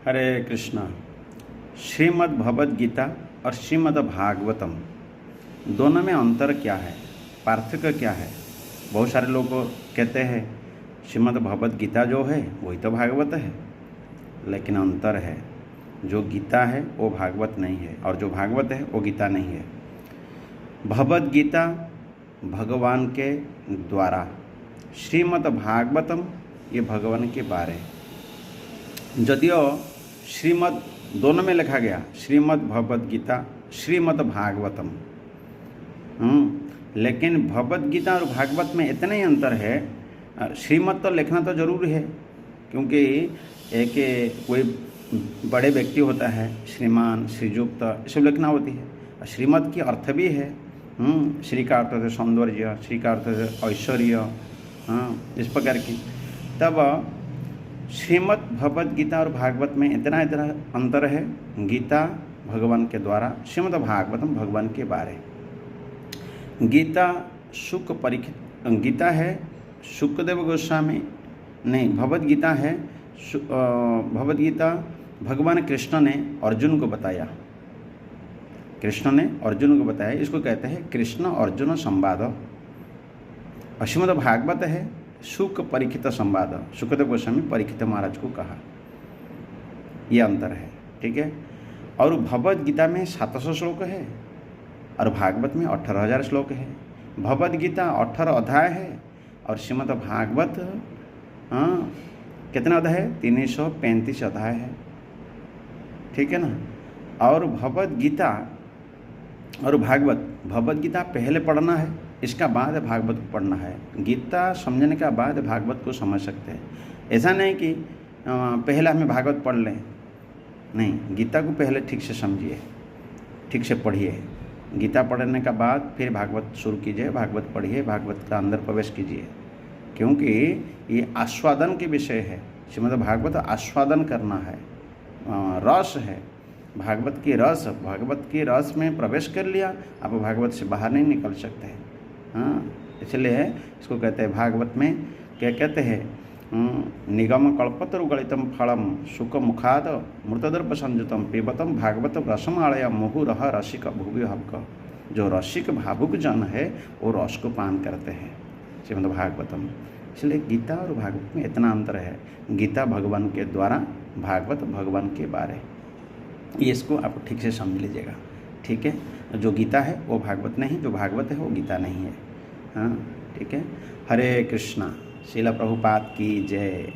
हरे कृष्णा। श्रीमद् भगवद गीता और श्रीमद् भागवतम दोनों में अंतर क्या है, पार्थक्य क्या है? बहुत सारे लोग कहते हैं श्रीमद् भगवद गीता जो है वही तो भागवत है, लेकिन अंतर है। जो गीता है वो भागवत नहीं है और जो भागवत है वो गीता नहीं है। भगवद गीता भगवान के द्वारा, श्रीमद् भागवतम ये भगवान के बारे। यदियो श्रीमद् दोनों में लिखा गया श्रीमद् भगवद गीता श्रीमद् भागवतम, लेकिन भगवद गीता और भागवत में इतना ही अंतर है। श्रीमद् तो लिखना तो जरूर है, क्योंकि एक कोई बड़े व्यक्ति होता है, श्रीमान श्रीयुक्त ये सब लिखना होती है। श्रीमद् की अर्थ भी है। श्री का अर्थ है सौंदर्य, श्री का अर्थ है ऐश्वर्य, इस प्रकार की। तब श्रीमद् भगवद गीता और भागवत में इतना अंतर है। गीता भगवान के द्वारा, श्रीमद् भागवतम भगवान के बारे। गीता शुक परीक्षित गीता है, शुकदेव गोस्वामी नहीं, भगवद गीता है भगवद गीता भगवान कृष्ण ने अर्जुन को बताया। कृष्ण ने अर्जुन को बताया, इसको कहते हैं कृष्ण अर्जुन संवाद। और श्रीमद् भागवत है शुक परीक्षित संवाद। शुकदेव गोस्वामी परीक्षित महाराज को कहा, यह अंतर है। ठीक है। और भगवद गीता में 700 श्लोक है और भागवत में 18,000 श्लोक है। भगवद गीता 18 अध्याय है और श्रीमद् भागवत कितना अध्याय है? 335 अध्याय है। ठीक है ना। और भगवद गीता और भागवत, भगवद गीता पहले पढ़ना है, इसका बाद भागवत को पढ़ना है। गीता समझने के बाद भागवत को समझ सकते हैं। ऐसा नहीं कि पहले हमें भागवत पढ़ लें, नहीं, गीता को पहले ठीक से समझिए, ठीक से पढ़िए। गीता पढ़ने का बाद फिर भागवत शुरू कीजिए, भागवत पढ़िए, भागवत का अंदर प्रवेश कीजिए, क्योंकि ये आस्वादन के विषय है। श्रीमद् भागवत आस्वादन करना है, रस है, भागवत की रस। भागवत की रस में प्रवेश कर लिया, आप भागवत से बाहर नहीं निकल सकते हैं। इसलिए इसको कहते हैं, भागवत में क्या कहते हैं? निगम कल्पतरु गलितम फलम सुख मुखाद मृतदर्प संयुतम पिबतम भागवत रसम आलय मुहुरह रसिक भुवि हक। जो रसिक भावुक जन है वो रस को पान करते हैं, श्रीमद् भागवतम। इसलिए गीता और भागवत में इतना अंतर है। गीता भगवान के द्वारा, भागवत भगवान के बारे। ये इसको आप ठीक से समझ लीजिएगा। ठीक है। जो गीता है वो भागवत नहीं, जो भागवत है वो गीता नहीं है। ठीक है। हरे कृष्णा। श्रील प्रभुपाद की जय।